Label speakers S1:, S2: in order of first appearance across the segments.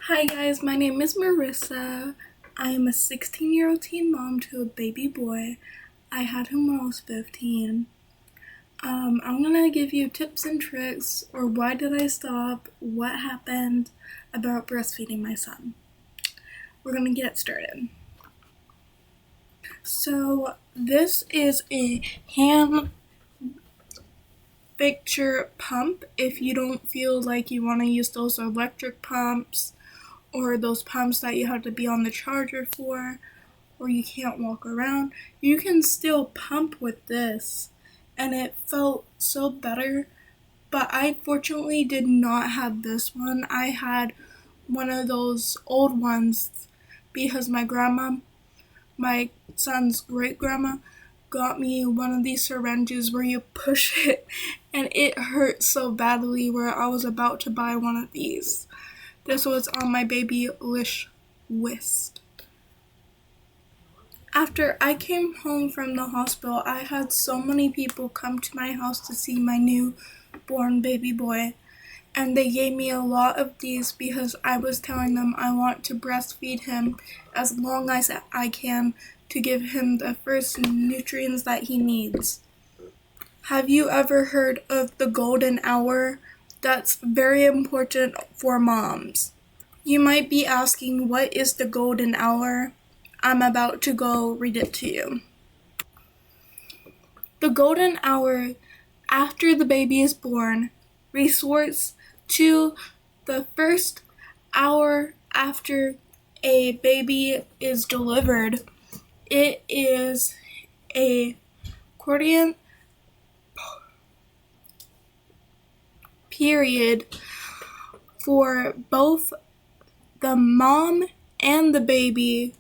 S1: Hi guys, my name is Marissa. I am a 16-year-old teen mom to a baby boy. I had him when I was 15. I'm gonna give you tips and tricks, or why did I stop, what happened about breastfeeding my son. We're gonna get started. So this is a hand picture pump if you don't feel like you want to use those electric pumps or those pumps that you have to be on the charger for, or you can't walk around. You can still pump with this, and it felt so better. But I fortunately did not have this one. I had one of those old ones because my son's great grandma, got me one of these syringes where you push it, and it hurt so badly where I was about to buy one of these. This was on my baby wish list. After I came home from the hospital, I had so many people come to my house to see my newborn baby boy, and they gave me a lot of these because I was telling them I want to breastfeed him as long as I can to give him the first nutrients that he needs. Have you ever heard of the golden hour? That's very important for moms. You might be asking, what is the golden hour? I'm about to go read it to you. The golden hour after the baby is born resorts to the first hour after a baby is delivered. It is a coordinate period for both the mom and the baby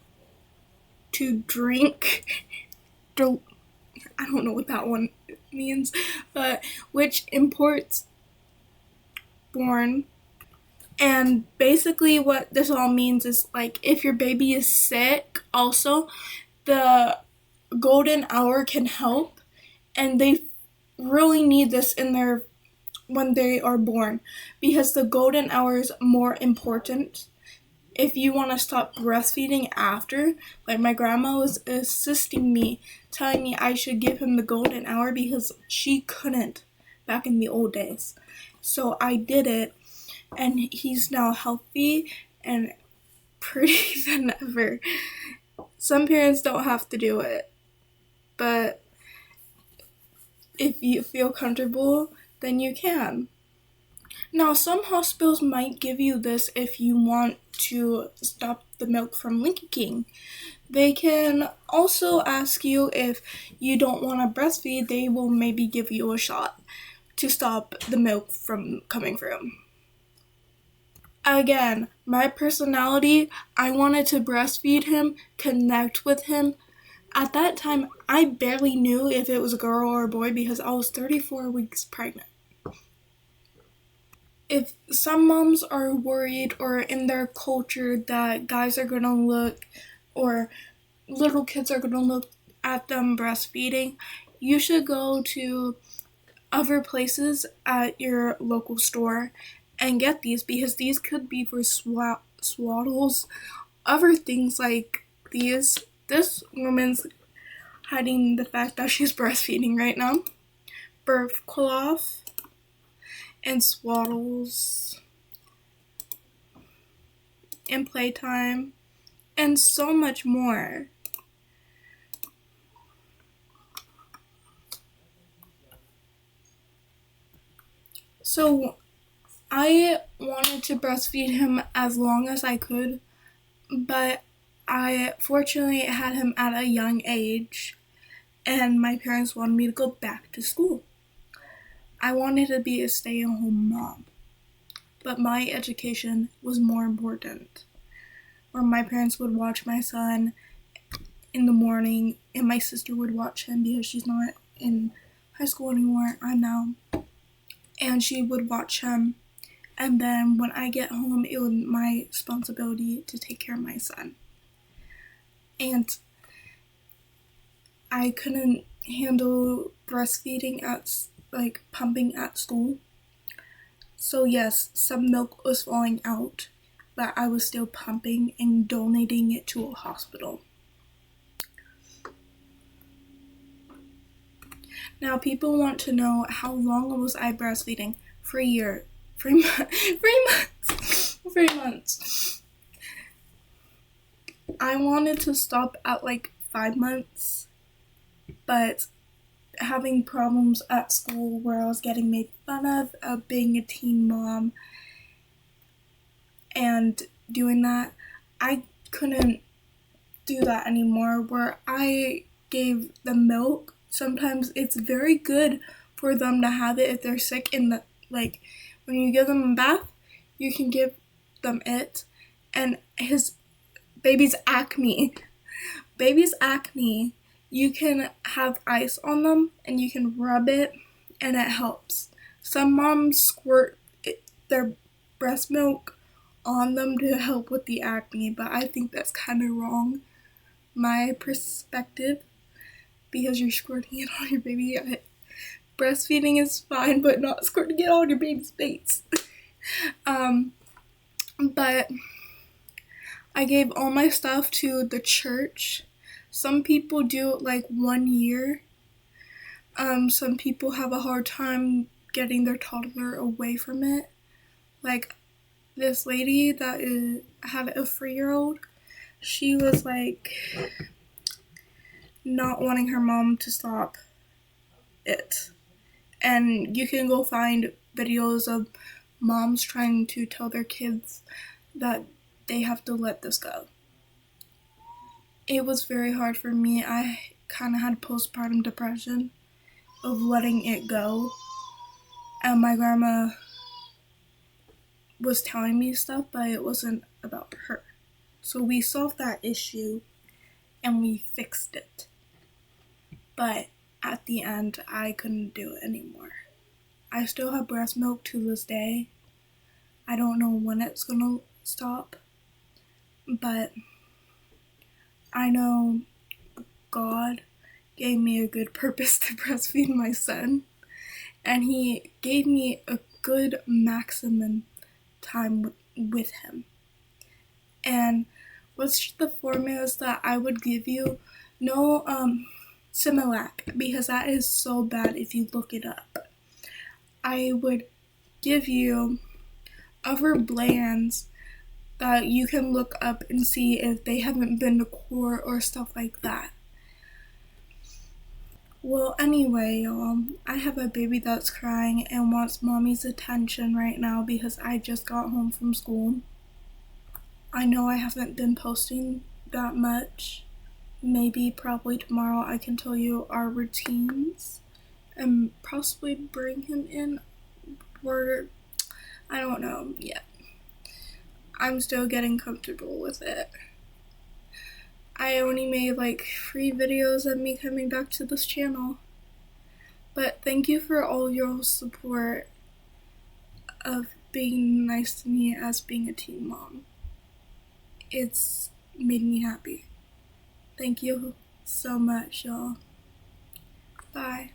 S1: to drink. I don't know what that one means, but which imports born. And basically what this all means is, like, if your baby is sick also, the golden hour can help, and they really need this in their when they are born, because the golden hour is more important. If you want to stop breastfeeding after, like my grandma was assisting me, telling me I should give him the golden hour because she couldn't back in the old days. So I did it, and he's now healthy and pretty than ever. Some parents don't have to do it, but if you feel comfortable, then you can. Now, some hospitals might give you this if you want to stop the milk from leaking. They can also ask you if you don't want to breastfeed, they will maybe give you a shot to stop the milk from coming through. Again, my personality, I wanted to breastfeed him, connect with him. At that time, I barely knew if it was a girl or a boy because I was 34 weeks pregnant. If some moms are worried, or in their culture, that guys are gonna look, or little kids are gonna look at them breastfeeding, you should go to other places at your local store and get these, because these could be for swaddles, other things like these. This woman's hiding the fact that she's breastfeeding right now. Birth cloth and swaddles and playtime and so much more. So I wanted to breastfeed him as long as I could, but I fortunately had him at a young age, and my parents wanted me to go back to school. I wanted to be a stay-at-home mom, but my education was more important. Or my parents would watch my son in the morning, and my sister would watch him because she's not in high school anymore. I'm now. And she would watch him, and then when I get home, it was my responsibility to take care of my son. And I couldn't handle breastfeeding pumping at school. So yes, some milk was falling out, but I was still pumping and donating it to a hospital. Now, people want to know, how long was I breastfeeding? For a year. 3 months. 3 months. I wanted to stop at like 5 months, but having problems at school where I was getting made fun of being a teen mom and doing that, I couldn't do that anymore, where I gave them milk. Sometimes it's very good for them to have it if they're sick in the, like, when you give them a bath, you can give them it. And his baby's acne, you can have ice on them and you can rub it and it helps. Some moms squirt their breast milk on them to help with the acne, but I think that's kind of wrong, my perspective, because you're squirting it on your baby. Breastfeeding is fine, but not squirting it on your baby's face. But I gave all my stuff to the church. Some people do it like 1 year. Some people have a hard time getting their toddler away from it. Like this lady that had a 3-year-old, she was like not wanting her mom to stop it. And you can go find videos of moms trying to tell their kids that they have to let this go. It was very hard for me. I kind of had postpartum depression of letting it go. And my grandma was telling me stuff, but it wasn't about her. So we solved that issue and we fixed it. But at the end, I couldn't do it anymore. I still have breast milk to this day. I don't know when it's gonna stop, but I know God gave me a good purpose to breastfeed my son, and he gave me a good maximum time with him. And what's the formulas that I would give you? No Similac, because that is so bad if you look it up. I would give you other brands that you can look up and see if they haven't been to court or stuff like that. Well, anyway, y'all, I have a baby that's crying and wants mommy's attention right now because I just got home from school. I know I haven't been posting that much. Maybe probably tomorrow I can tell you our routines and possibly bring him in, or I don't know yet. I'm still getting comfortable with it. I only made like 3 videos of me coming back to this channel. But thank you for all your support of being nice to me as being a teen mom. It's made me happy. Thank you so much, y'all. Bye.